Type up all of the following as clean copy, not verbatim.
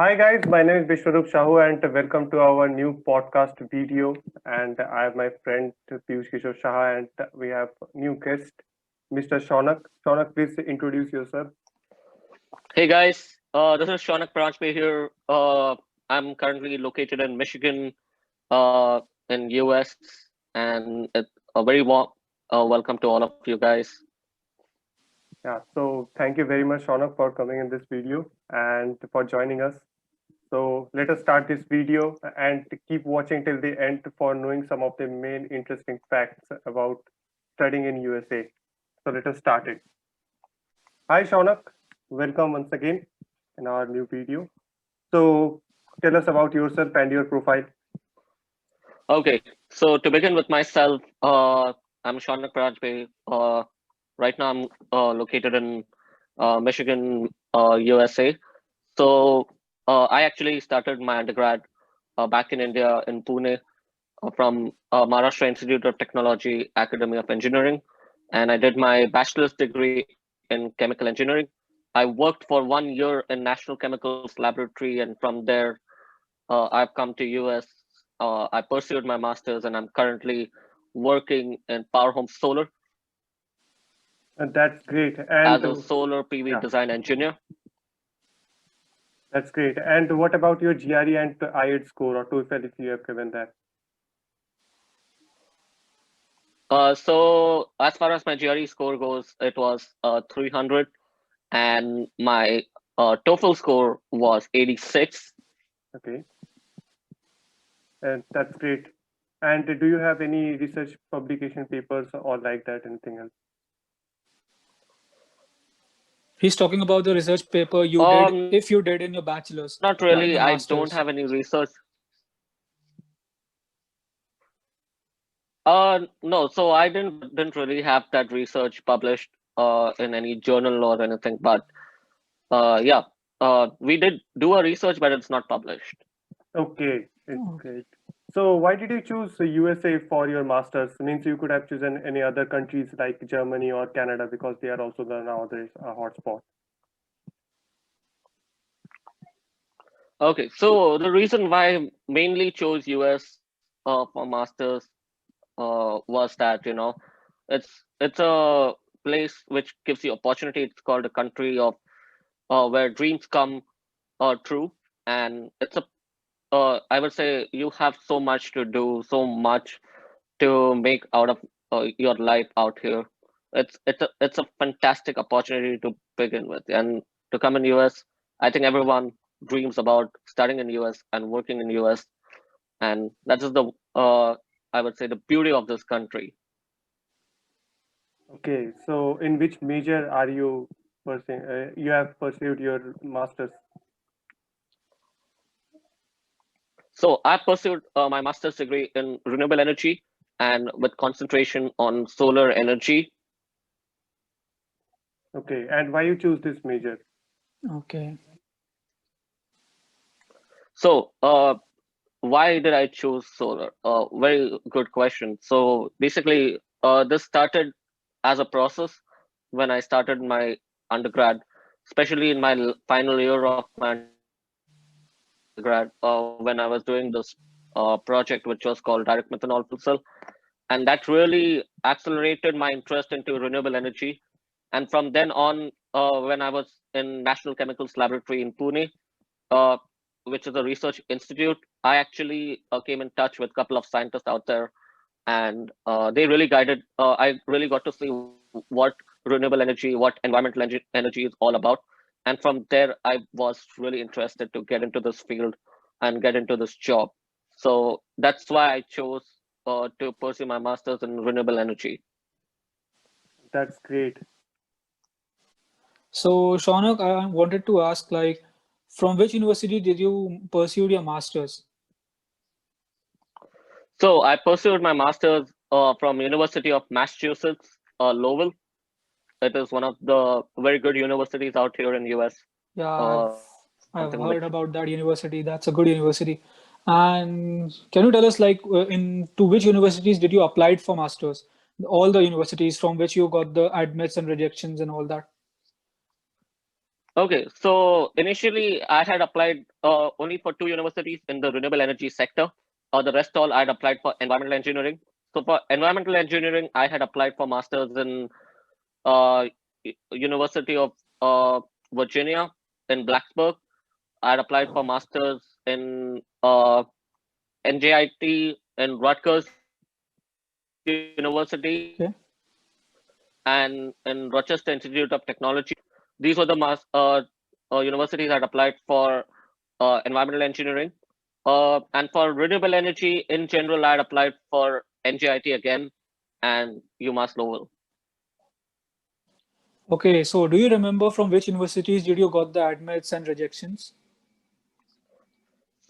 Hi guys, my name is Vishwarup Shahu and welcome to our new podcast video. And I have my friend Piyush Kishore Shah and we have new guest, Mr. Shaunak. Shaunak, please introduce yourself. Hey guys, this is Shaunak Paranjape here. I'm currently located in Michigan, in US, and a very warm welcome to all of you guys. Yeah, so thank you very much, Shaunak, for coming in this video and for joining us. So let us start this video and keep watching till the end for knowing some of the main interesting facts about studying in USA. So let us start it. Hi, Shaunak. Welcome once again in our new video. So tell us about yourself and your profile. Okay, so to begin with myself, I'm Shaunak Paranjape. Right now, I'm located in Michigan, USA. So I actually started my undergrad back in India in Pune from Maharashtra Institute of Technology, Academy of Engineering, and I did my bachelor's degree in chemical engineering. I worked for 1 year in National Chemicals Laboratory, and from there, I've come to US. I pursued my master's, and I'm currently working in Power Home Solar And that's great. as And a solar PV yeah, design engineer. that's great. And what about your GRE and IELTS score or TOEFL if you have given that? So as far as my GRE score goes, it was 300, and my TOEFL score was 86. Okay, and that's great. And do you have any research publication papers or like that, anything else? He's talking about the research paper you did, Um, if you did in your bachelor's, Not not in really. your I don't master's. have any research. No, so I didn't really have that research published in any journal or anything. But yeah, we did do a research, but it's not published. Okay, it's Oh. great. So why did you choose USA for your masters? Means you could have chosen any other countries like Germany or Canada because they are also the nowadays a hotspot. Okay, so the reason why I mainly chose US for masters was that it's a place which gives you opportunity. It's called a country of where dreams come true, and it's a I would say you have so much to do, so much to make out of your life out here. It's a fantastic opportunity to begin with, and to come in US. I think everyone dreams about starting in US and working in US, and that is the I would say the beauty of this country. Okay, so in which major are you pursuing? You have pursued your masters. So I pursued my master's degree in renewable energy and with concentration on solar energy. Okay, and why you choose this major? Okay. So why did I choose solar? Very good question. So basically, this started as a process when I started my undergrad, especially in my final year of my undergrad, when I was doing this project, which was called direct methanol fuel cell, and that really accelerated my interest into renewable energy. And from then on, when I was in National Chemicals Laboratory in Pune, uh, which is a research institute, I actually came in touch with a couple of scientists out there, and they really guided. I really got to see what renewable energy, what environmental energy is all about, and from there, I was really interested to get into this field and get into this job. So that's why I chose to pursue my master's in renewable energy. That's great. So, Shaunak, I wanted to ask, like, from which university did you pursue your master's? So I pursued my master's from University of Massachusetts Lowell. It is one of the very good universities out here in US. Yeah, Something I've which heard about that university. That's a good university. And can you tell us, like, in to which universities did you apply for masters? All the universities from which you got the admits and rejections and all that. Okay, so initially I had applied only for two universities in the renewable energy sector. The rest all I had applied for environmental engineering. So for environmental engineering, I had applied for masters in uh, University of Virginia in Blacksburg. I had applied for masters in NJIT in Rutgers University Okay. and in Rochester Institute of Technology. These were the universities I had applied for environmental engineering. And for renewable energy in general, I had applied for NJIT again and U Mass Lowell. Okay, so do you remember from which universities did you got the admits and rejections?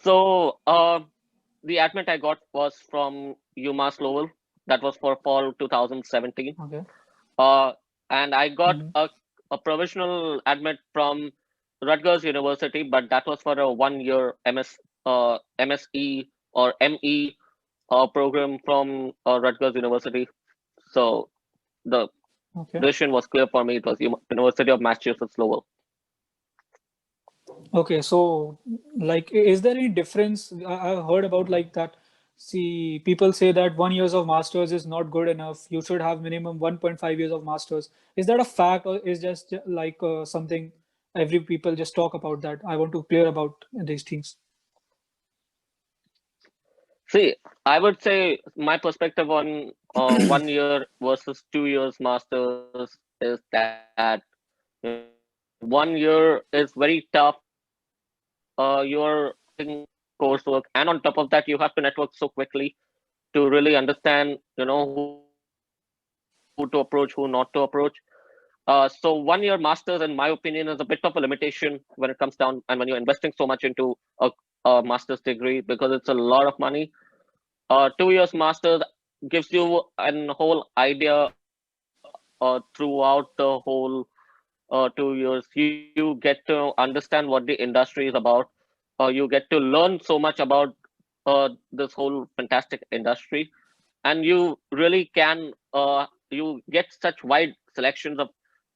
So the admit I got was from U Mass Lowell. That was for fall 2017. Okay. Uh, and I got Hmm. a provisional admit from Rutgers University, but that was for a 1 year MSE or ME program from Rutgers University. So the Okay. decision was clear for me. It was University of Massachusetts Lowell. Okay, so like, is there any difference? I've heard about like that. See, people say that 1 years of masters is not good enough. You should have minimum 1.5 years of masters. Is that a fact, or is just like something every people just talk about that? I want to clear about these things. See, I would say my perspective on 1 year versus 2 years masters is that 1 year is very tough. You're coursework, and on top of that, you have to network so quickly to really understand, who to approach, who not to approach. So 1 year masters, in my opinion, is a bit of a limitation when it comes down and when you're investing so much into a master's degree because it's a lot of money. 2 years masters gives you an whole idea throughout the whole 2 years. You get to understand what the industry is about. You get to learn so much about this whole fantastic industry, and you really can you get such wide selections of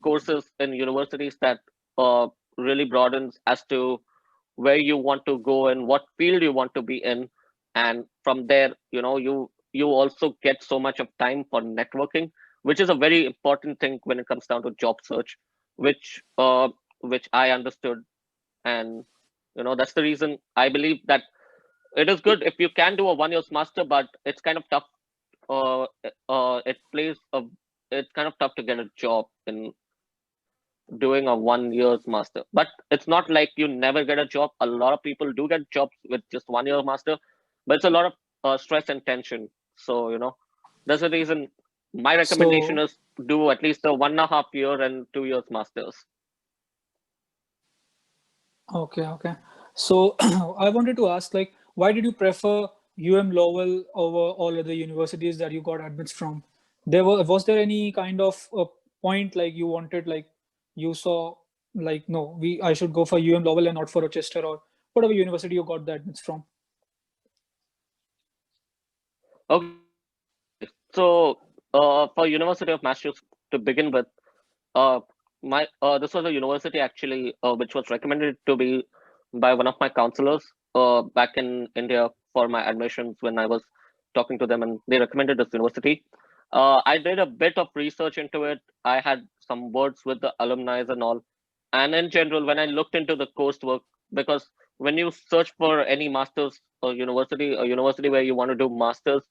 courses in universities that uh, really broadens as to where you want to go and what field you want to be in. And from there, you also get so much of time for networking, which is a very important thing when it comes down to job search, which which I understood. And that's the reason I believe that it is good if you can do a 1 year's master, but it's kind of tough. It plays a it's kind of tough to get a job in doing a 1 year's master. But it's not like you never get a job. A lot of people do get jobs with just 1 year master, but it's a lot of stress and tension. So that's the reason my recommendation So, is do at least a 1.5 year and 2 years masters. okay, okay. So I wanted to ask, like, why did you prefer UM Lowell over all other universities that you got admits from? Was there any kind of point like you wanted, like you saw, like, no, I should go for UM Lowell and not for Rochester or whatever university you got the admits from? Okay, so for University of Massachusetts to begin with, uh, my this was a university actually which was recommended to be by one of my counselors back in India for my admissions when I was talking to them, and they recommended this university. I did a bit of research into it. I had some words with the alumni and all, and in general, when I looked into the coursework, because when you search for any masters or university, a university where you want to do masters,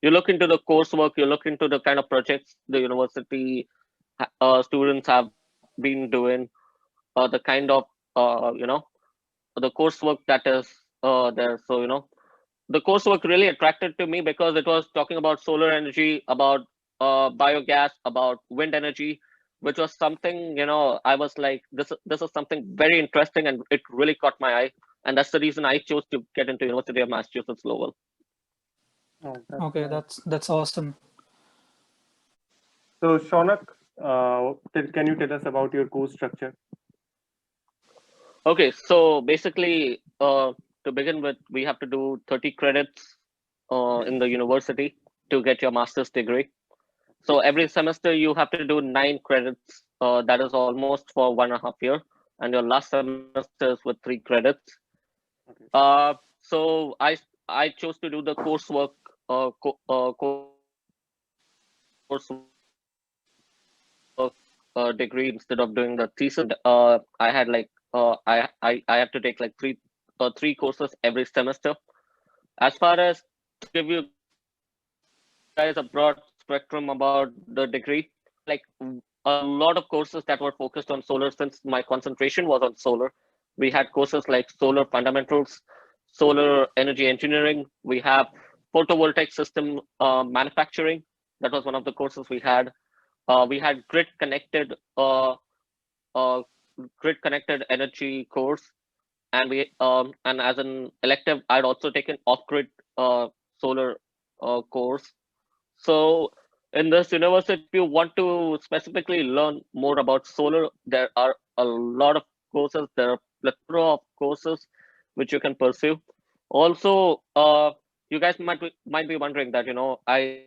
you look into the coursework, you look into the kind of projects the university students have been doing, the kind of the coursework that is there. So the coursework really attracted to me because it was talking about solar energy, about biogas, about wind energy, which was something I was like, this is something very interesting, and it really caught my eye, and that's the reason I chose to get into University of Massachusetts Lowell. Oh, that's Okay, nice. that's awesome. So, Shaunak, can you tell us about your course structure? Okay, so basically, to begin with, we have to do 30 credits in the university to get your master's degree. So every semester you have to do 9 credits. That is almost for 1.5 year. and your last semester is with 3 credits. Okay. So I chose to do the coursework coursework degree instead of doing the thesis. I had like I have to take like three courses every semester. As far as to give you guys a broad spectrum about the degree, I had like a lot of courses that were focused on solar since my concentration was on solar. We had courses like solar fundamentals, solar energy engineering. We have photovoltaic system manufacturing. That was one of the courses we had. We had uh, grid connected energy course, and as an elective, I'd also taken off grid solar course. So in this university, if you want to specifically learn more about solar, there are a lot of courses. There are plethora of courses which you can pursue. Also, you guys might be wondering that I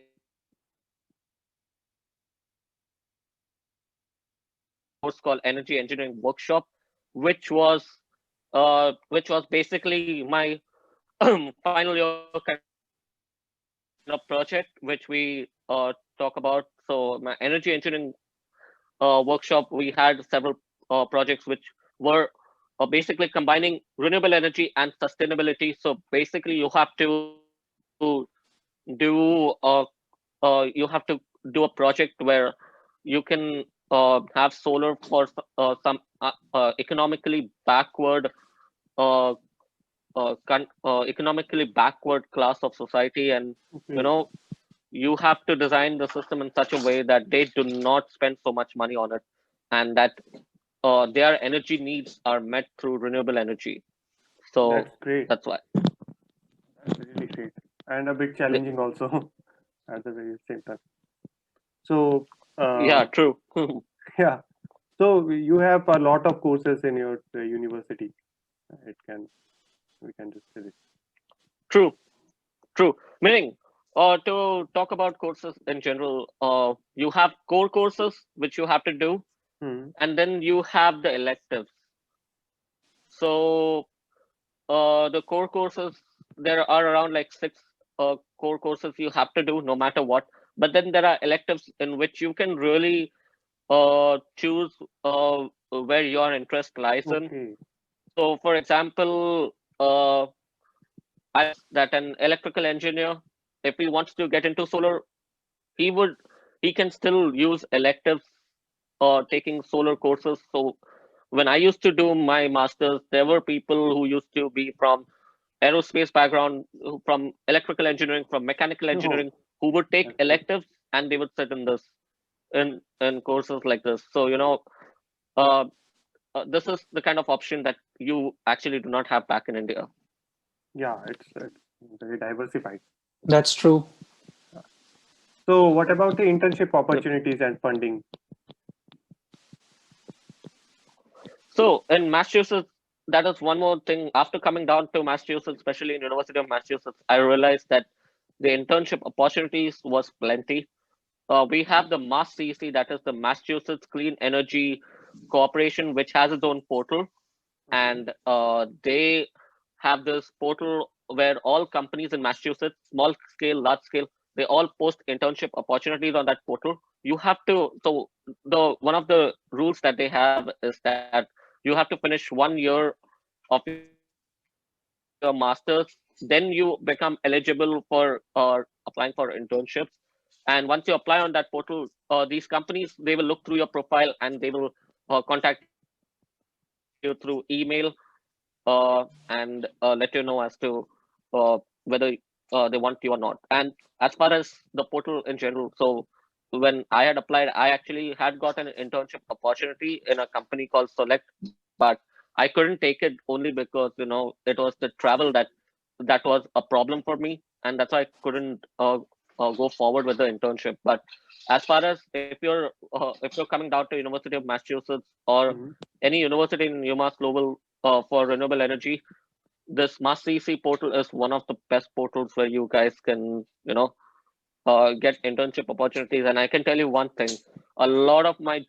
course called Energy Engineering Workshop, which was basically my final year kind of project, which we talk about. So my energy engineering workshop, we had several projects which were basically combining renewable energy and sustainability. So basically, you have to do a project where you can have solar for some economically backward uh, economically backward class of society, and you Okay. know you have to design the system in such a way that they do not spend so much money on it, and that their energy needs are met through renewable energy. So That's great. that's why. That's really great. And a bit challenging also at the very same time. So, Yeah, true. yeah. So you have a lot of courses in your university. It can we can just say this. True, true. Meaning, to talk about courses in general, you have core courses which you have to do, Hmm. and then you have the electives. So the core courses, there are around like six core courses you have to do no matter what. But then there are electives in which you can really choose where your interest lies in. Okay. So, for example, I that an electrical engineer, if he wants to get into solar, he would he can still use electives or taking solar courses. So when I used to do my masters, there were people who used to be from aerospace background, from electrical engineering, from mechanical Oh, engineering, who would take that's great. electives and they would sit in this in courses like this. So uh, this is the kind of option that you actually do not have back in India. Yeah, it's very diversified. That's true. So what about the internship Yep. opportunities and funding? So in Massachusetts, that is one more thing. After coming down to Massachusetts, especially in University of Massachusetts, I realized that the internship opportunities was plenty. We have the Mass CEC, that is the Massachusetts Clean Energy Corporation, which has its own portal, Okay. and they have this portal where all companies in Massachusetts, small scale, large scale, they all post internship opportunities on that portal. You have to so the one of the rules that they have is that you have to finish 1 year of your masters, then you become eligible for applying for internships. And once you apply on that portal, these companies, they will look through your profile and they will contact you through email and let you know as to whether they want you or not. And as far as the portal in general, so when I had applied, I actually had got an internship opportunity in a company called Select, but I couldn't take it only because it was the travel that was a problem for me, and that's why I couldn't go forward with the internship. But as far as if you're coming down to University of Massachusetts or Hmm. any university in U Mass Lowell for renewable energy, this Mass CC portal is one of the best portals where you guys can get internship opportunities. And I can tell you one thing: a lot of my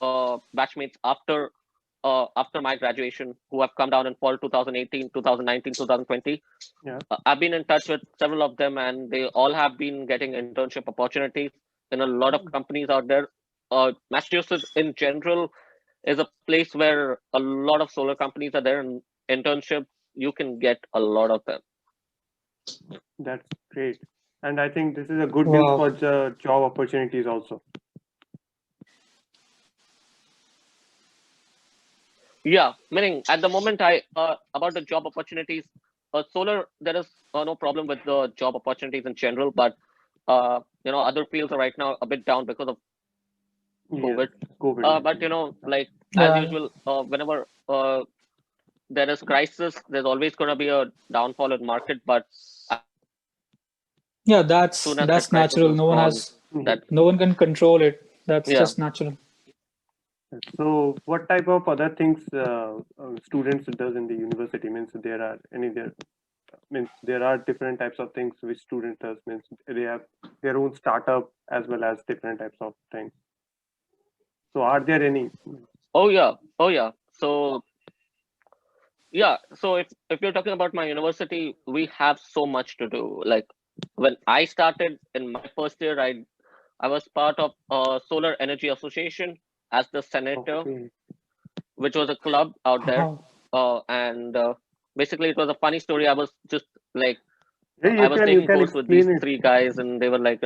batchmates after my graduation who have come down in fall 2018, 2019, 2020. Yeah. I've been in touch with several of them, and they all have been getting internship opportunities in a lot of companies out there. Massachusetts in general is a place where a lot of solar companies are there, and internships you can get a lot of them. That's great. And I think this is a good news Wow. for the job opportunities also. Yeah, meaning at the moment, I about the job opportunities, solar there is no problem with the job opportunities in general, but other fields are right now a bit down because of Yes, COVID. COVID. But like as Yeah. usual, whenever there is crisis, there's always going to be a downfall in market. But as soon as the crisis is Yeah, gone, that's that natural. Mhm. No one can control it. That's yeah. just natural. So, what type of other things students does in the university? Means there are any there means there are different types of things which student does. Means they have their own startup as well as different types of things. So, are there any? Oh yeah. Oh yeah. So yeah. So if you're talking about my university, we have so much to do. Like when I started in my first year, I was part of Solar Energy Association as the senator, Okay. which was a club out there. Wow. And basically, it was a funny story. I was just like, Yeah, I was you taking can course with these explain it. three guys, and they were like,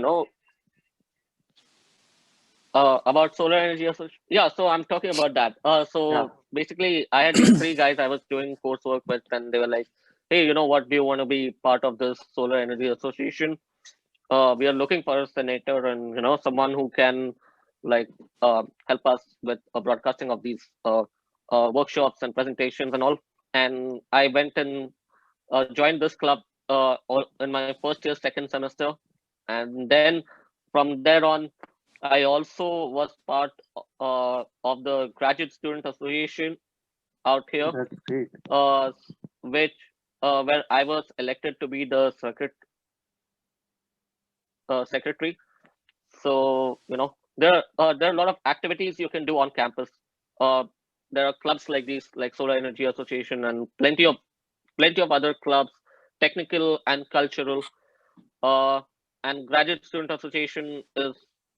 about Solar Energy Association. Yeah, so I'm talking about that. Yeah. So basically, I had these three guys I was doing coursework with, and they were like, "Hey, you know what? Do you want to be part of this Solar Energy Association? We are looking for a senator, and someone who can like help us with broadcasting of these workshops and presentations and all." And I went and joined this club in my first year, second semester, and then from there on, I also was part of the Graduate Student Association out here, That's great. uh, which where I was elected to be the secretary. So there are a lot of activities you can do on campus. Uh, there are clubs like these, like Solar Energy Association, and plenty of other clubs, technical and cultural. Uh, and Graduate Student Association is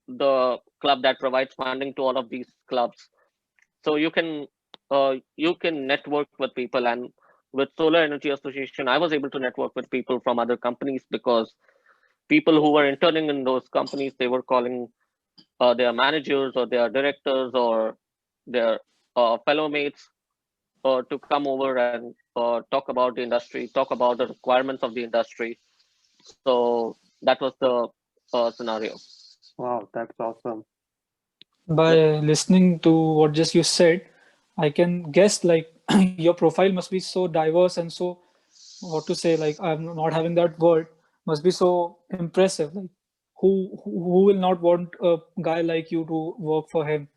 the club that provides funding to all of these clubs. So you can network with people, and with Solar Energy Association, I was able to network with people from other companies because people who were interning in those companies, they were calling their managers or their directors or their fellow mates to come over and talk about the industry, talk about the requirements of the industry. So that was the scenario. Wow, that's awesome. That By listening to what just you said, I can guess like your profile must be so diverse and so, what to say, like I'm not having that word, must be so impressive. Like who will not want a guy like you to work for him?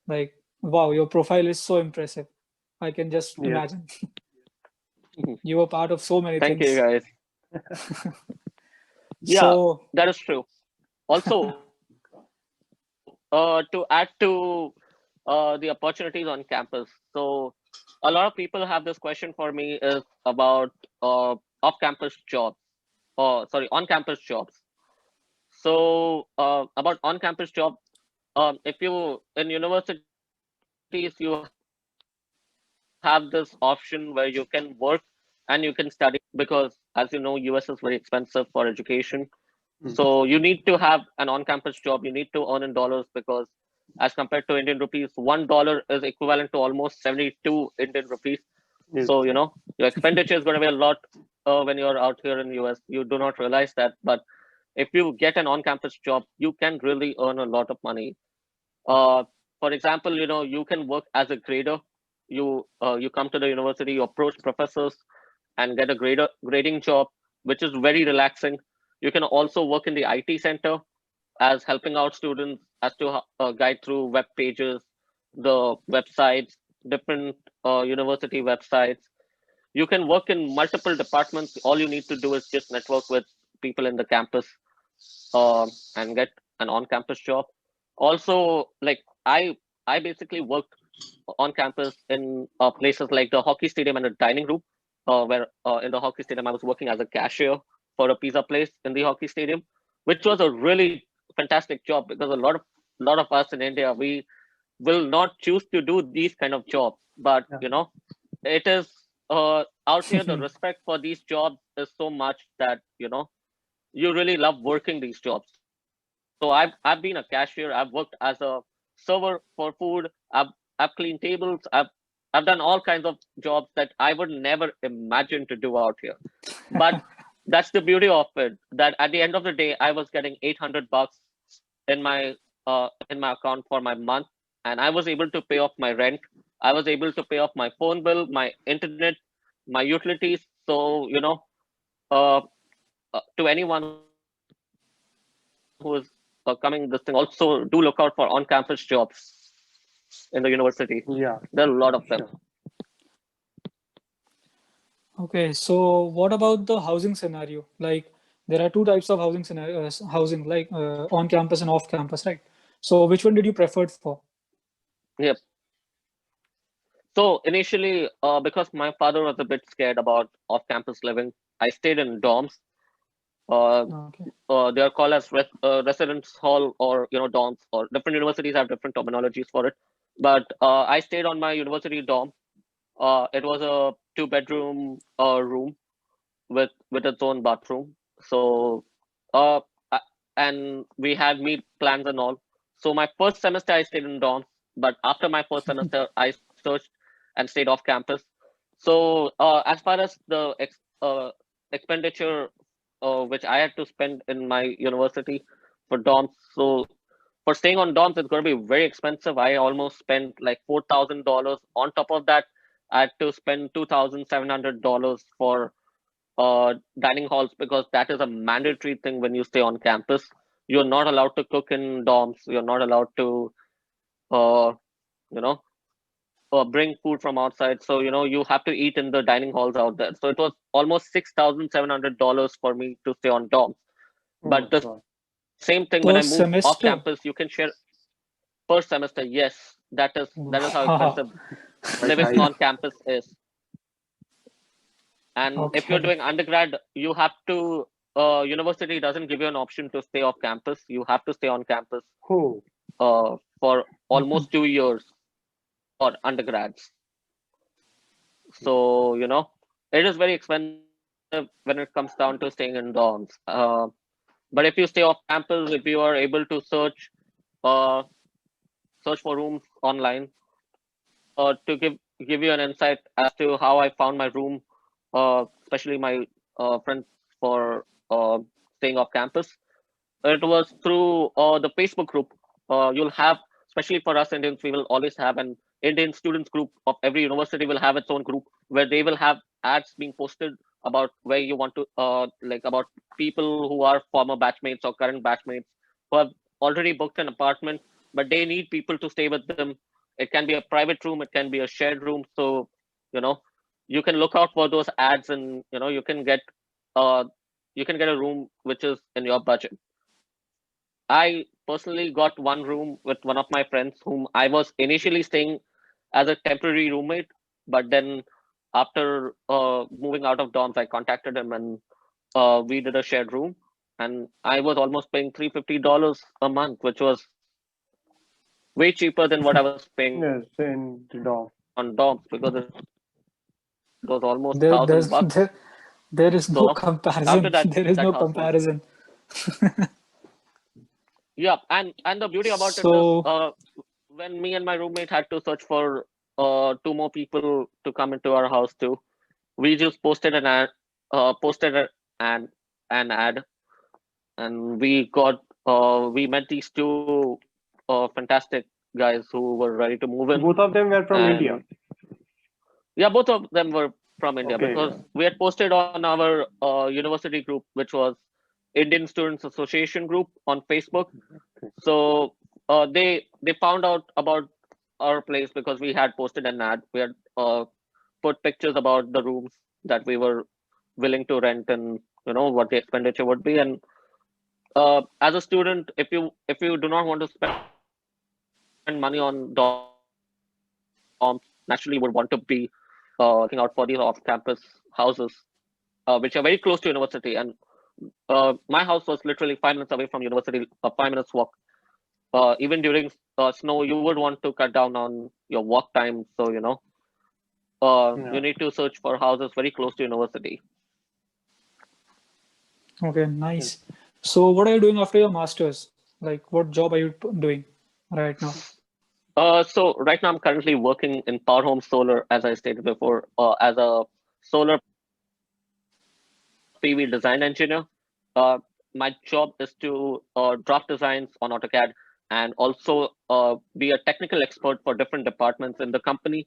Like, wow, your profile is so impressive. I can just yes. imagine. You were part of so many Thank you, things. guys. Yeah, So that is true. Also, to add to the opportunities on campus. So a lot of people have this question for me is about off-campus jobs. Sorry, on-campus jobs. So about on-campus job, if you in universities you have this option where you can work and you can study because, as you know, US is very expensive for education. So you need to have an on-campus job. You need to earn in dollars because, as compared to Indian rupees, $1 is equivalent to almost 72 Indian rupees. So Yes. your expenditure is going to be a lot when you're out here in US. You do not realize that, but if you get an on-campus job, you can really earn a lot of money. Uh, for example, you can work as a grader. You come to the university, you approach professors and get a grading job, which is very relaxing. You can also work in the IT center as helping out students as to guide through web pages, the websites, different university websites. You can work in multiple departments. All you need to do is just network with people in the campus and get an on-campus job. Also, like I basically worked on campus in places like the hockey stadium and the dining room, where in the hockey stadium I was working as a cashier for a pizza place in the hockey stadium, which was a really fantastic job because a lot of us in India, we will not choose to do these kind of jobs, but Yeah. it is out here, the respect for these jobs is so much that you really love working these jobs. So I've been a cashier, I've worked as a server for food, I've cleaned tables, I've done all kinds of jobs that I would never imagine to do out here. But that's the beauty of it, that at the end of the day I was getting $800 in my account for my month, and I was able to pay off my rent, I was able to pay off my phone bill, my internet, my utilities. So uh, to anyone who is coming this thing, also do look out for on-campus jobs in the university. There are a lot of them. Yeah. Sure. Okay, so what about the housing scenario? Like there are two types of housing scenarios, housing like on campus and off campus, right? So which one did you prefer for? Yep. So initially, because my father was a bit scared about off-campus living, I stayed in dorms. Uh, Okay. they are called as residence hall, or dorms, or different universities have different terminologies for it. But I stayed on my university dorm. It was a two-bedroom room with its own bathroom. So, uh, a- and we had meal plans and all. So my first semester I stayed in dorms, but after my first semester I searched and stayed off campus. So as far as the expenditure which I had to spend in my university for dorms, so for staying on dorms it's going to be very expensive. I almost spent like $4,000. On top of that, I had to spend $2,700 for dining halls, because that is a mandatory thing when you stay on campus. You're not allowed to cook in dorms. You're not allowed to, uh, you know, bring food from outside. So you have to eat in the dining halls out there. So it was almost $6,700 for me to stay on dorms. Oh But my the God. same thing when I moved Per off campus, you semester? can share per semester. Yes, that is how expensive Wow. Quite living high. on campus is. And if you're Okay. doing undergrad, you have to, university doesn't give you an option to stay off campus. You have to stay on campus Oh. for Mhm. almost 2 years for undergrads. So it is very expensive when it comes down to staying in dorms. But if you stay off campus, if you are able to uh, search for rooms online, to give you an insight as to how I found my room, especially my friends for staying off campus. It was through the Facebook group. You'll have, especially for us Indians, we will always have an Indian students group of every university will have its own group where they will have ads being posted about where you want to, like about people who are former batchmates or current batchmates who have already booked an apartment, but they need people to stay with them. It can be a private room, it can be a shared room. So, you know, you can look out for those ads, and uh, you can get a room which is in your budget. I personally got one room with one of my friends whom I was initially staying as a temporary roommate, but then after moving out of dorms, I contacted him, and we did a shared room. And I was almost paying $350 a month, which was way cheaper than what I was paying on Yes, dorms, because in it the was dorm. almost $1,000. There, there's So there is no after that comparison. that There house is was. no comparison. Yeah, and the beauty about it is, So when me and my roommate had to search for two more people to come into our house too, we just posted an an ad, and we met these two fantastic guys who were ready to move So in. both of them were from India. And yeah, both of them were from India, Okay. because we had posted on our university group, which was Indian Students Association group on Facebook. Okay. So they found out about our place because we had posted an ad. We had put pictures about the rooms that we were willing to rent, and what the expenditure would be. And as a student, if you do not want to spend money on dorms, naturally would want to be looking out for these off-campus houses, which are very close to university. And my house was literally 5 minutes away from university, 5 minutes walk. Even during snow, you would want to cut down on your walk time. So, Yeah. you need to search for houses very close to university. Okay, nice. So what are you doing after your master's? Like, what job are you doing right now? So right now I'm currently working in Power Home Solar, as I stated before, as a solar PV design engineer. My job is to draft designs on AutoCAD and also be a technical expert for different departments in the company.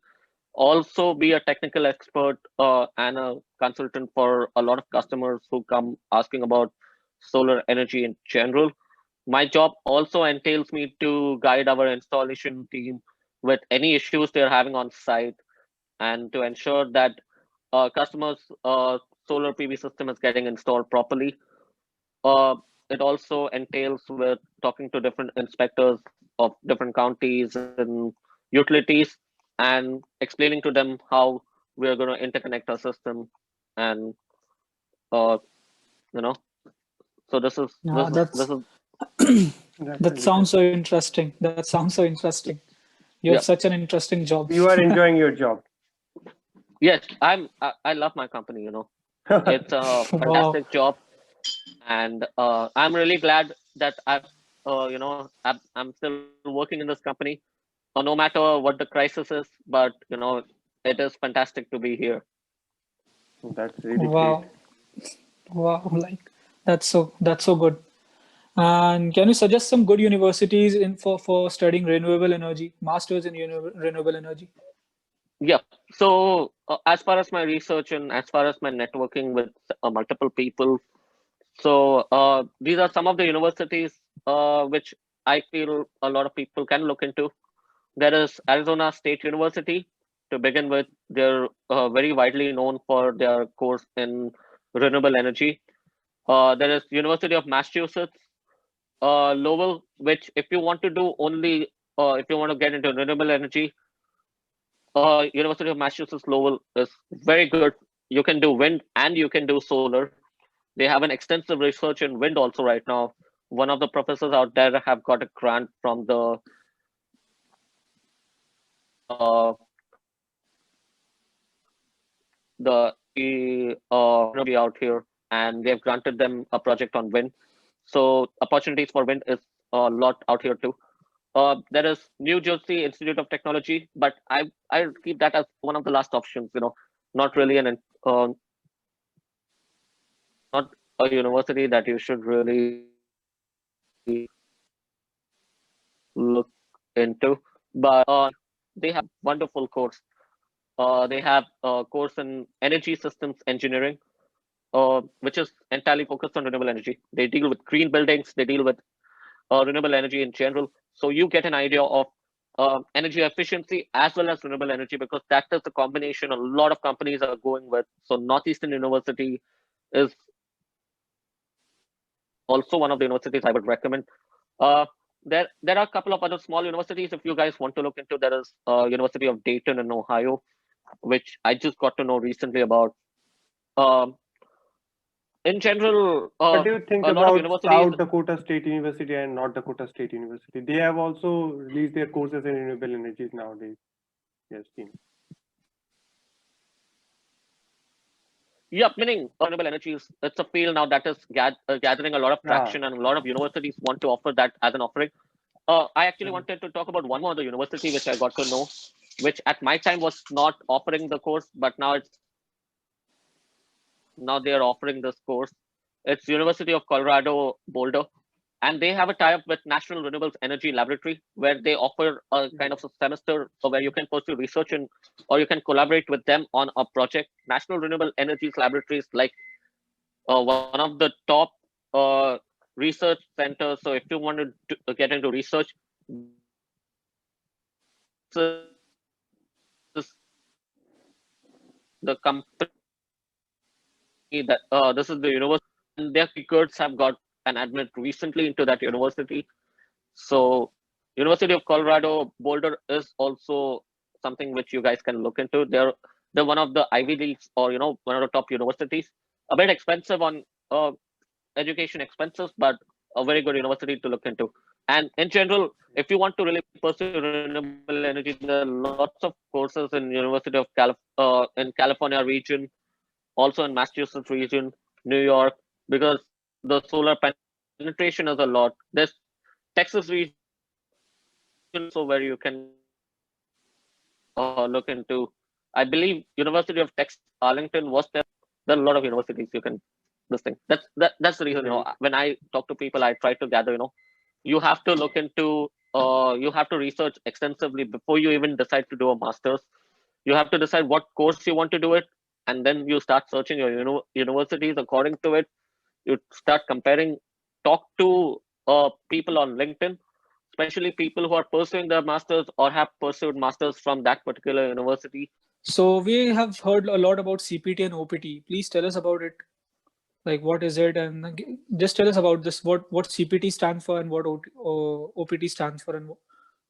Also be a technical expert and a consultant for a lot of customers who come asking about solar energy in general. My job also entails me to guide our installation team with any issues they're having on site and to ensure that customers' solar PV system is getting installed properly. Uh, it also entails with talking to different inspectors of different counties and utilities and explaining to them how we are going to interconnect our system and uh, you know so this is this Yeah, is this is That's that really good. sounds so interesting. That sounds so interesting. You have yeah. such an interesting job. You are enjoying your job. Yes, I love my company, it's a Wow. fantastic job, and I'm really glad that I'm still working in this company, no matter what the crisis is. But it is fantastic to be here. That's really great. Wow. Wow. Like that's so good. And can you suggest some good universities in for studying renewable energy, masters in renewable energy? Yeah. So as far as my research and as far as my networking with multiple people, so these are some of the universities which I feel a lot of people can look into. There is Arizona State University. To begin with, they're very widely known for their course in renewable energy. There is University of Massachusetts Lowell, which if you want to do only if you want to get into renewable energy, University of Massachusetts Lowell is very good. You can do wind and you can do solar. They have an extensive research in wind also right now. One of the professors out there have got a grant from the energy out here, and they've granted them a project on wind. So opportunities for wind is a lot out here too. There is New Jersey Institute of Technology, but I keep that as one of the last options. Not really not a university that you should really look into, but they have wonderful course. They have a course in energy systems engineering, which is entirely focused on renewable energy. They deal with green buildings. They deal with renewable energy in general. So you get an idea of energy efficiency as well as renewable energy, because that is the combination a lot of companies are going with. So Northeastern University is also one of the universities I would recommend. Uh, there are a couple of other small universities if you guys want to look into. There is University of Dayton in Ohio, which I just got to know recently about. Um, in general, What do you think a lot of about universities. South Dakota State University and North Dakota State University? They have also released their courses in renewable energies nowadays. Yes, seen. Yeah, meaning renewable energy it's a field now that is gathering a lot of Ah, traction, and a lot of universities want to offer that as an offering. I actually wanted to talk about one more other university which I got to know, which at my time was not offering the course, but now they are offering this course. It's University of Colorado Boulder, and they have a tie-up with National Renewable Energy Laboratory, where they offer a kind of a semester where you can pursue research and or you can collaborate with them on a project. National Renewable Energies Laboratory is like one of the top uh, research centers. So if you want to get into research, this is the company that this is the university, and their kids have got an admit recently into that university. So University of Colorado Boulder is also something which you guys can look into. They're one of the Ivy Leagues, or one of the top universities. A bit expensive on education expenses, but a very good university to look into. And in general, if you want to really pursue renewable energy, there are lots of courses in University of in California region, also in Massachusetts region, New York, because the solar penetration is a lot. There's Texas region also where you can look into. I believe University of Texas Arlington was there. There are a lot of universities you can this thing. That's the reason, when I talk to people, I try to gather, you have to look into you have to research extensively before you even decide to do a master's. You have to decide what course you want to do it, and then you start searching your universities according to it. You start comparing, talk to people on LinkedIn, especially people who are pursuing their masters or have pursued masters from that particular university. So we have heard a lot about CPT and OPT. Please tell us about it. Like, what is it? And just tell us about this. What CPT stands for and what OPT stands for, and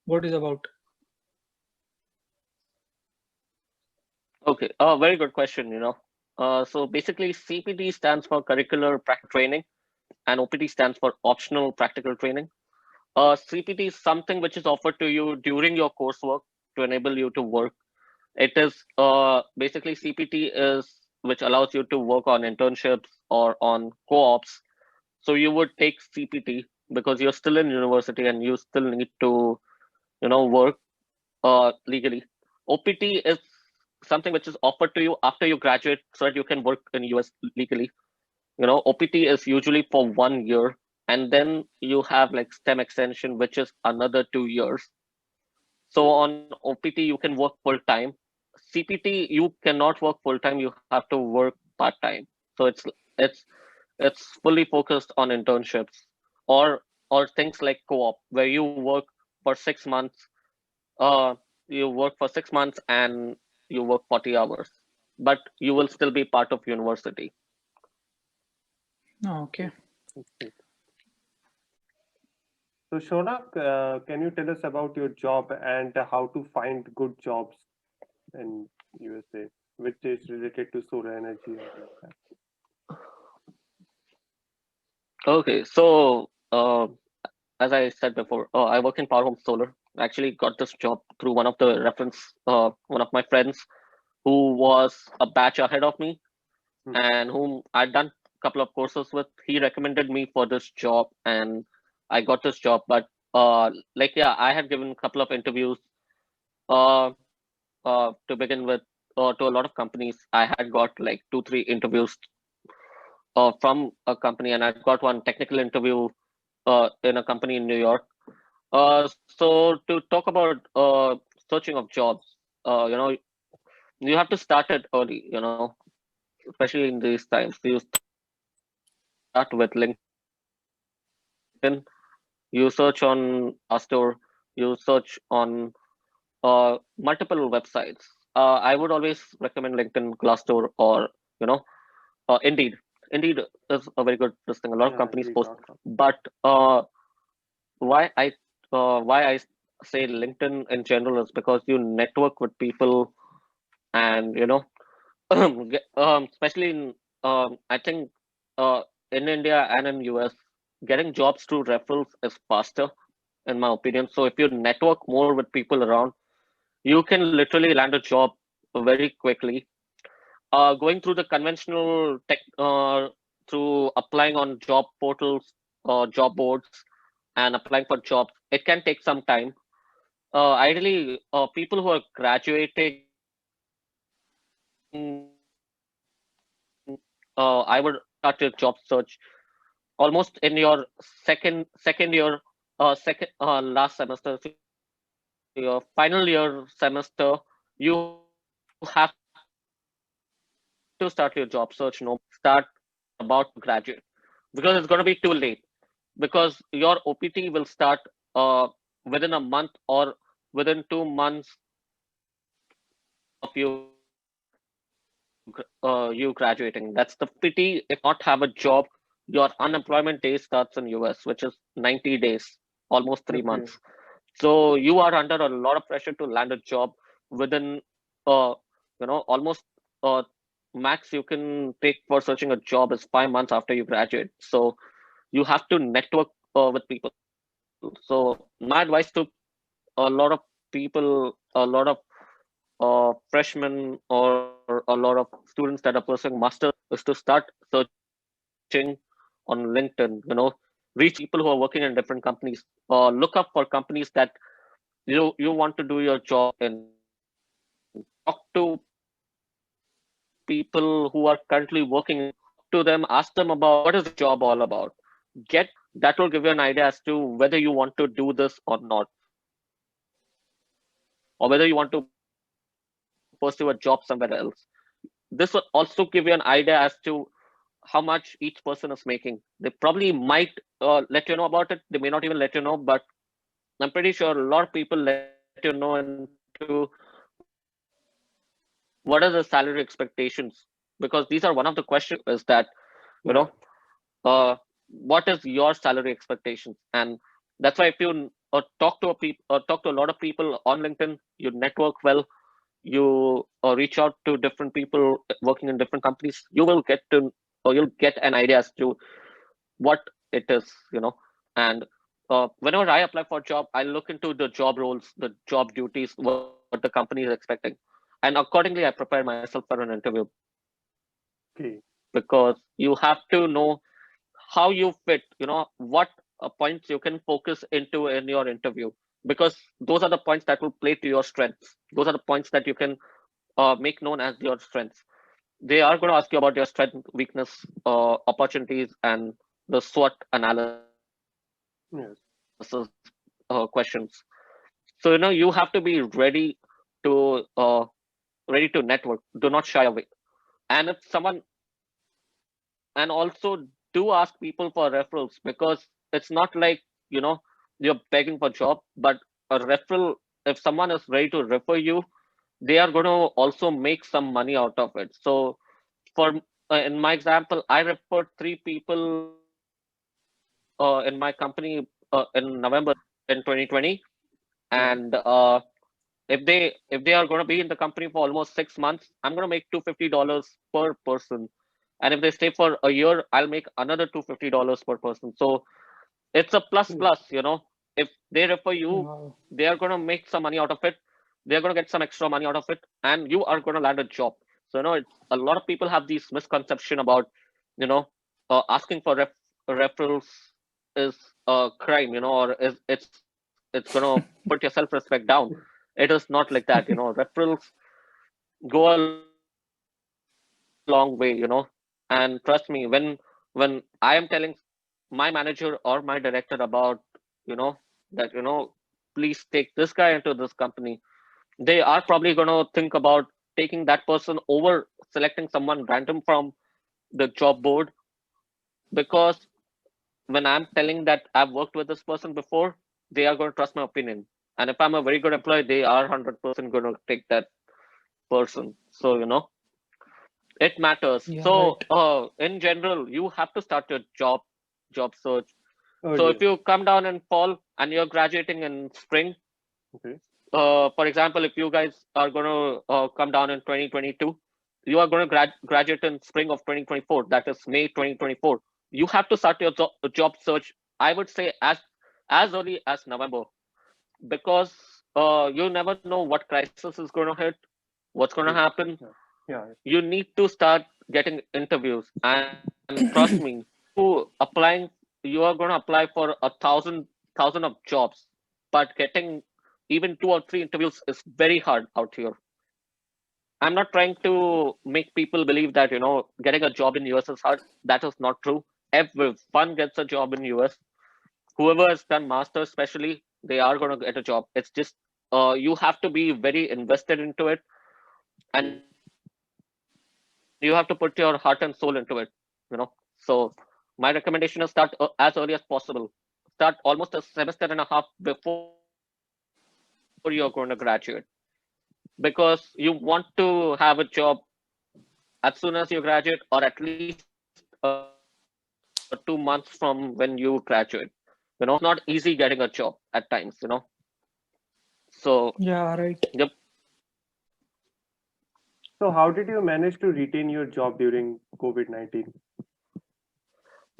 what is about. Okay, very good question. So basically, CPT stands for curricular practical training, and OPT stands for optional practical training. CPT is something which is offered to you during your coursework to enable you to work. It is basically CPT is which allows you to work on internships or on co-ops. So you would take CPT because you're still in university and you still need to, work legally. OPT is something which is offered to you after you graduate so that you can work in US legally. OPT is usually for 1 year, and then you have like STEM extension, which is another 2 years. So on OPT, you can work full time. CPT, you cannot work full time. You have to work part time. So it's it's fully focused on internships or things like co-op, where you work for 6 months. Uh, you work for 6 months and you work 40 hours, but you will still be part of university. Oh, okay. Okay. So Shaunak, can you tell us about your job and how to find good jobs in USA, which is related to solar energy and like that? Okay, so as I said before, I work in Power Home Solar. I actually got this job through one of my friends who was a batch ahead of me and whom I'd done a couple of courses with. He recommended me for this job, and I got this job. But yeah, I had given a couple of interviews uh, to begin with to a lot of companies. I had got like 2, 3 interviews from a company, and I got one technical interview in a company in New York. So to talk about searching of jobs, you have to start it early, especially in these times. You start with LinkedIn, you search on Glassdoor, you search on multiple websites. I would always recommend LinkedIn, Glassdoor, or you know, Indeed. Indeed is a very good this thing. A lot of Yeah, companies post, indeed.com. but why I why I say LinkedIn in general is because you network with people, and especially in I think in India and in US, getting jobs through referrals is faster, in my opinion. So if you network more with people around, you can literally land a job very quickly. Going through the conventional tech, through applying on job portals or job boards and applying for jobs, it can take some time. Ideally, people who are graduating, I would start your job search almost in your second year, second last semester, so your final year semester. You have to start your job search no matter what. Start when you're about to graduate, because it's going to be too late, because your OPT will start uh, within a month or within 2 months of you graduating. That's the pity. If not have a job, your unemployment day starts in US, which is 90 days, almost three Okay. months. So you are under a lot of pressure to land a job within, uh, almost uh, max you can take for searching a job is 5 months after you graduate. So you have to network with people. So my advice to a lot of people, a lot of freshmen or a lot of students that are pursuing masters is to start searching on LinkedIn. Reach out to people who are working in different companies. Look up for companies that you want to do your job in. Talk to people who are currently working in those companies. Talk to them, ask them about what is the job all about. Get that will give you an idea as to whether you want to do this or not, or whether you want to pursue a job somewhere else. This will also give you an idea as to how much each person is making. They probably might let you know about it. They may not even let you know, but I'm pretty sure a lot of people let you know into what are the salary expectations, because these are one of the questions that people ask you is that, you know, uh, what is your salary expectations? And that's why if you talk to a lot of people on LinkedIn, you network well, you reach out to different people working in different companies, you'll get an idea as to what it is. And whenever I apply for a job, I look into the job roles, the job duties, what the company is expecting, and accordingly I prepare myself for an interview, because you have to Okay. know how you fit, what points you can focus into in your interview, because those are the points that will play to your strengths. Those are the points that you can make known as your strengths. They are going to ask you about your strength, weakness, opportunities, and the SWOT analysis Yes. questions. So you have to be to uh, ready to network. Do not shy away. And if someone and also do ask people for referrals, because it's not like you're begging for job, but a referral, if someone is ready to refer you, they are going to also make some money out of it. So for in my example, I referred 3 people in my company in November in 2020. And Yes. if they are going to be in the company for almost 6 months, I'm going to make $250 per person. And if they stay for a year, I'll make another $250 per person. So it's a plus Yes. plus. If they refer you, Wow. they are going to make some money out of it. They're going to get some extra money out of it, and you are going to land a job. So a lot of people have these misconception about you know asking for referrals is a crime, or it's going to put your self respect down. It is not like that. Referrals go a long way. And trust me, when I am telling my manager or my director about that please take this guy into this company, they are probably going to think about taking that person over selecting someone random from the job board, because when I'm telling that I've worked with this person before, they are going to trust my opinion. And if I'm a very good employee, they are 100% going to take that person. So it matters. Yeah, So right. in general, you have to start your job search. So if Earlier. you come down in fall and you're graduating in spring, Okay. for example, if you guys are going to come down in 2022, you are going to graduate in spring of 2024, that is May 2024. You have to start your job search, I would say, as early as November, because you never know what crisis is going to hit, what's going to True. happen. Yeah. Yeah. You need to start getting interviews, and trust me, you are going to apply for 1,000 of jobs, but getting even 2 or 3 interviews is very hard out here. I'm not trying to make people believe that getting a job in US is hard. That is not true. Everyone gets a job in US. Whoever has done masters especially, they are going to get a job. It's just you have to be very invested into it, and you have to put your heart and soul into it. So my recommendation is start as early as possible. Start almost a semester and a half before you're going to graduate, because you want to have a job as soon as you graduate, or at least 2 months from when you graduate. It's not easy getting a job at times. So, Yeah, right. yep. So how did you manage to retain your job during COVID-19?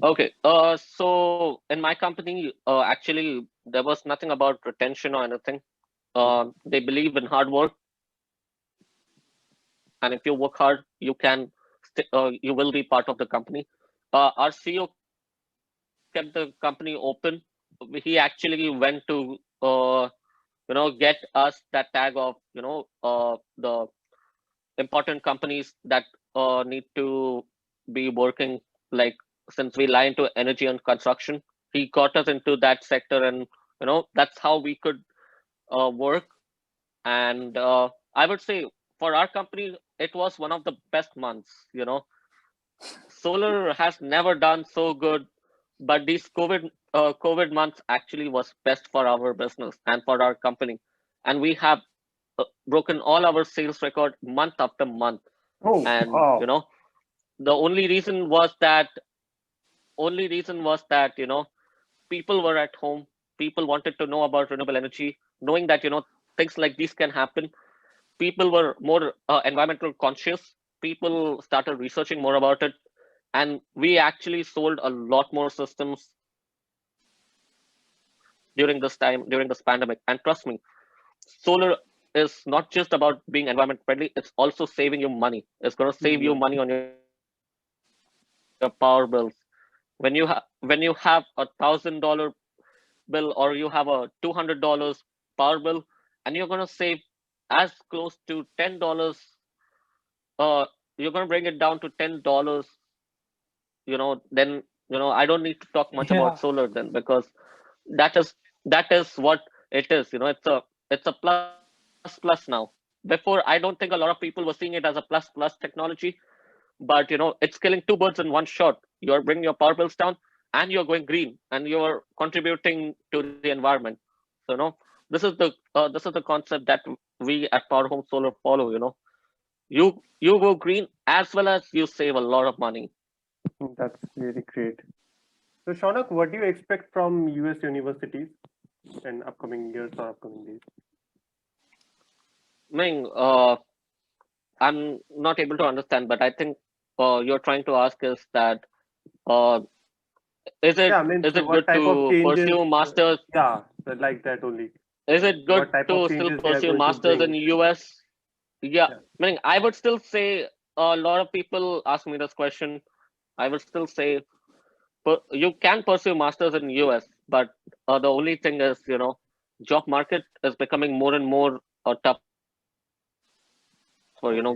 Okay. So in my company, actually, there was nothing about retention or anything. They believe in hard work, and if you work hard, you will be part of the company. Our CEO kept the company open. He actually went to get us that tag of the important companies that need to be working, like, since we lie into energy and construction. He got us into that sector, and that's how we could work. And I would say for our company, it was one of the best months. Solar has never done so good, but these COVID months actually was best for our business and for our company, and we have broken all our sales record month after month. Oh, And wow. the only reason was that people were at home. People wanted to know about renewable energy, knowing that things like these can happen. People were more environmental conscious. People started researching more about it, and we actually sold a lot more systems during this pandemic. And trust me, solar is not just about being environment friendly, it's also saving you money. It's going to save you Mhm. money on your power bills. When you have $1,000 bill, or you have a $200 power bill, and you're going to save as close to $10, you're going to bring it down to $10. Then I don't need to talk much Yeah, about solar then, because that is what it is. It's a plus plus now. Before, I don't think a lot of people were seeing it as a plus plus technology, but it's killing two birds in one shot. You're bringing your power bills down, and you're going green, and you're contributing to the environment. So this is the concept that we at Power Home Solar follow. You go green as well as you save a lot of money. That's really great. So, Shaunak, what do you expect from US universities in upcoming years or upcoming days? Ming, I'm not able to understand, but I think you're trying to ask is that uh, is it Yeah, means is it what good type of to changes? pursue masters? Yeah, so like that only. Is it good What type of to still changes they are pursue going to masters in bring? US? Yeah, Yeah. meaning I would still say, a lot of people ask me this question. I would still say, you can pursue masters in US, but the only thing is, job market is becoming more and more tougher. And especially Okay.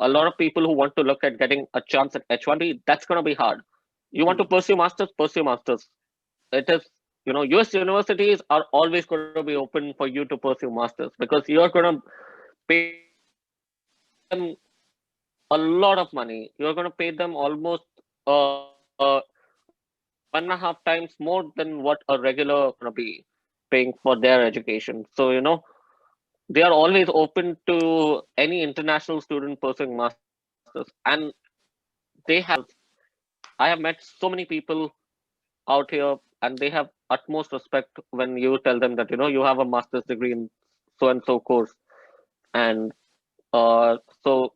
a lot of people who want to look at getting a chance at H1B, that's gonna be hard. You want to pursue masters? Hmm. Pursue masters. It is, US universities are always going to be open for you to pursue masters, because you're going to pay them a lot of money. You're going to pay them almost uh, 1.5 times more than what a regular gonna be paying for their education. So they are always open to any international student pursuing masters, and they have I have met so many people out here, and they have utmost respect when you tell them that you have a master's degree in so and so course. And so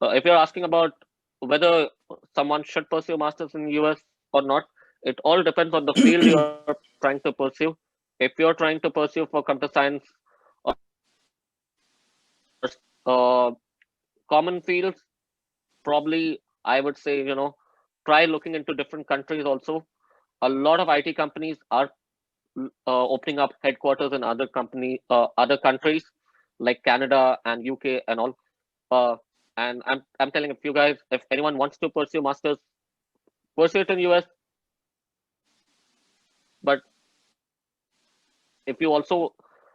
if you're asking about whether someone should pursue masters in US or not, it all depends on the field you're trying to pursue. If you're trying to pursue for computer science or common fields, probably I would say try looking into different countries also. A lot of IT companies are opening up headquarters in other countries like Canada and UK and all. Uh, and I'm telling, if you guys, if anyone wants to pursue masters, pursue it in US. But if you also,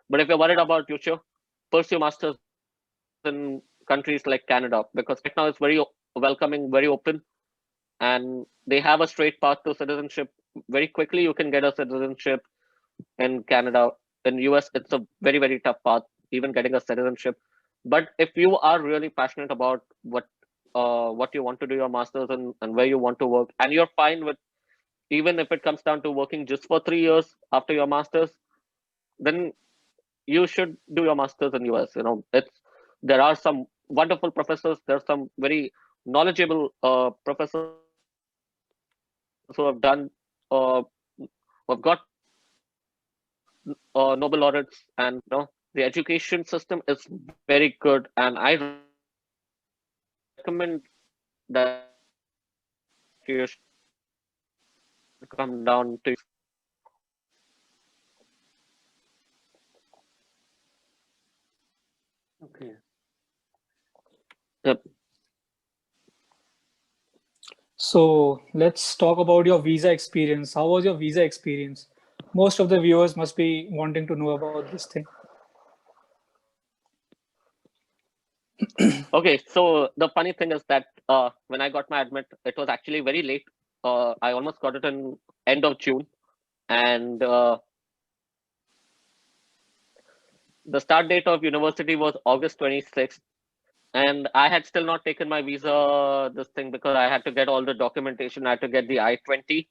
but if you're worried about future, pursue masters in countries like Canada, because right now it's very welcoming, very open, and they have a straight path to citizenship. Very quickly, you can get a citizenship in Canada. In US, it's a very, very tough path, even getting a citizenship. But if you are really passionate about what you want to do your masters and where you want to work, and you're fine with, even if it comes down to working just for 3 years after your masters, then you should do your masters in US. There are some wonderful professors. There are some very knowledgeable professors who have done uh, who have got Nobel laureates, and the education system is very good, and I recommend that you should come down to US. Okay. Yep. So let's talk about your visa experience. How was your visa experience? Most of the viewers must be wanting to know about this thing. Okay, so the funny thing is that when I got my admit, it was actually very late. I almost got it in end of June, and the start date of university was August 26th. And I had still not taken my visa, this thing, because I had to get all the documentation. I had to get the I-20.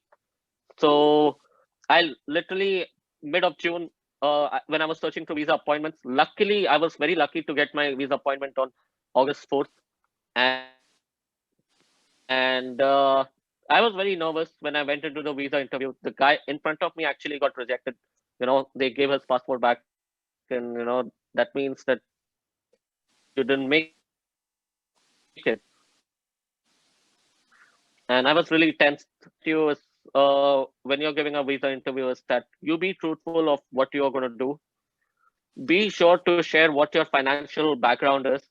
So I literally mid of June, when I was searching for visa appointments, luckily I was very lucky to get my visa appointment on August 4th. And I was very nervous when I went into the visa interview. The guy in front of me actually got rejected. They gave his passport back, and that means that you didn't make it. And I was really tense. You is when you're giving a visa interview is that you be truthful of what you're going to do. Be sure to share what your financial background is.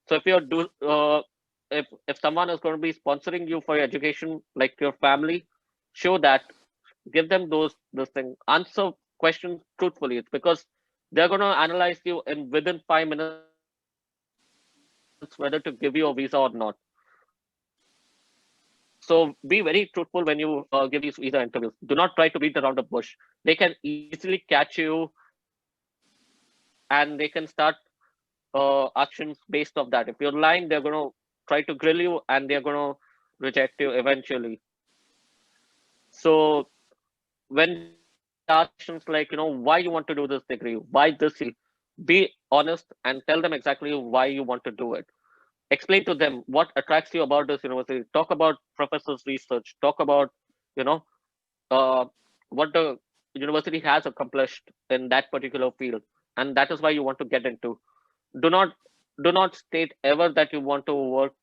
So if someone is going to be sponsoring you for your education, like your family, show that. Give them those things. Answer questions truthfully. It's because they're going to analyze you in within 5 minutes whether to give you a visa or not. So be very truthful when you give these visa interviews. Do not try to beat around the bush. They can easily catch you, and they can start actions based off that. If you're lying, they're going to try to grill you, and they're going to reject you eventually. So when they ask you questions like, why you want to do this degree, why this university, be honest and tell them exactly why you want to do it. Explain to them what attracts you about this university. Talk about professors' research. Talk about, you know, uh, what the university has accomplished in that particular field, and that is why you want to get into. Do not do not state ever that you want to work,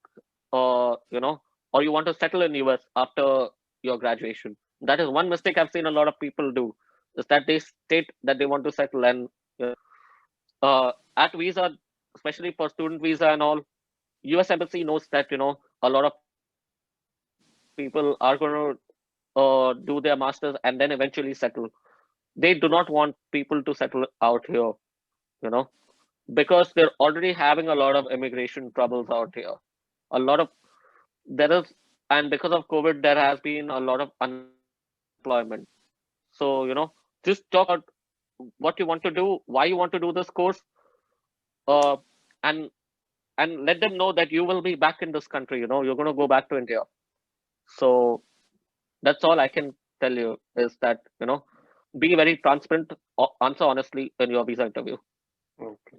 or you want to settle in US after your graduation. That is one mistake I've seen a lot of people do, is that they state that they want to settle, and at visa, especially for student visa and all, US embassy knows that a lot of people are going to do their masters and then eventually settle. They do not want people to settle out here, you know, because they're already having a lot of immigration troubles out here. A lot of there is, and because of COVID, there has been a lot of unemployment. So just talk about what you want to do, why you want to do this course, uh, and and let them know that you will be back in this country. You're going to go back to India. So that's all I can tell you, is that be very transparent, answer honestly in your visa interview. Okay.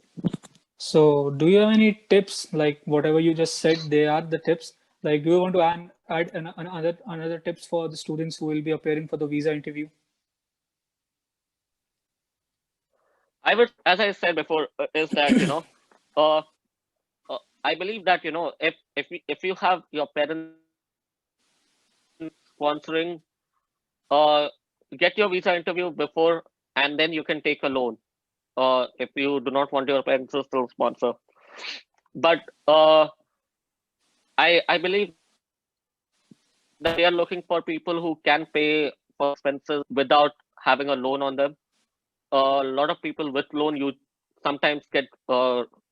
So do you have any tips, like whatever you just said, they are the tips. Like, do you want to add another tips for the students who will be appearing for the visa interview? I would, as I said before, is that uh, I believe that if you have your parents sponsoring, uh, get your visa interview before, and then you can take a loan. If you do not want your parents to still sponsor, but I believe that they are looking for people who can pay for expenses without having a loan on them. A lot of people with loan, you sometimes get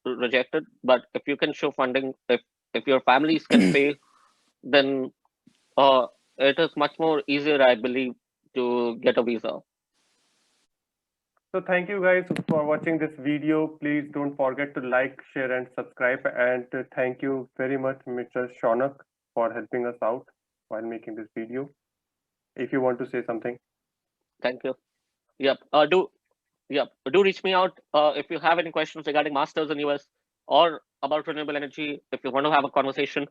rejected, but if you can show funding, if your families can pay, then uh, it is much more easier, I believe, to get a visa. So thank you guys for watching this video. Please don't forget to like, share, and subscribe. And thank you very much, Mr. Shaunak, for helping us out while making this video. If you want to say something. Thank you. Yep. Do yeah, do reach me out if you have any questions regarding masters in US or about renewable energy. If you want to have a conversation,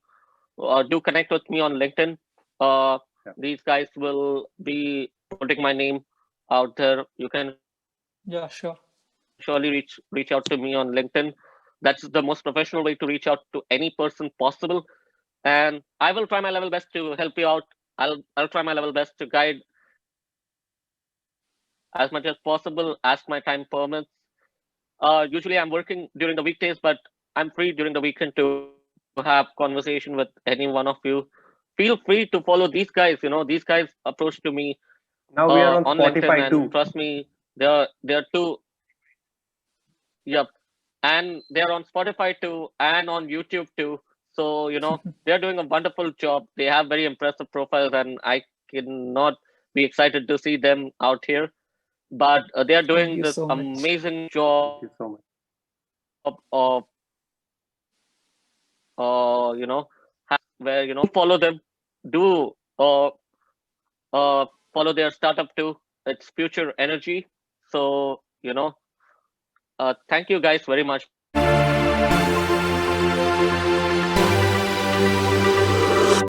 do connect with me on LinkedIn. Yeah. These guys will be putting my name out there. You can surely Yeah, sure. reach out to me on LinkedIn. That's the most professional way to reach out to any person possible. And I will try my level best to help you out. I'll try my level best to guide as much as possible as my time permits. Usually I'm working during the weekdays, but I'm free during the weekend to have conversation with any one of you. Feel free to follow these guys. These guys approached to me Now we are on on LinkedIn, and Spotify trust too. me, they're too. Yep, and they're on Spotify too, and on YouTube too. So they're doing a wonderful job. They have very impressive profiles, and I cannot be excited to see them out here. But they are Thank doing you this so much. amazing job Thank you so much. of where follow them, do follow their startup too. It's Future Energy. So thank you guys very much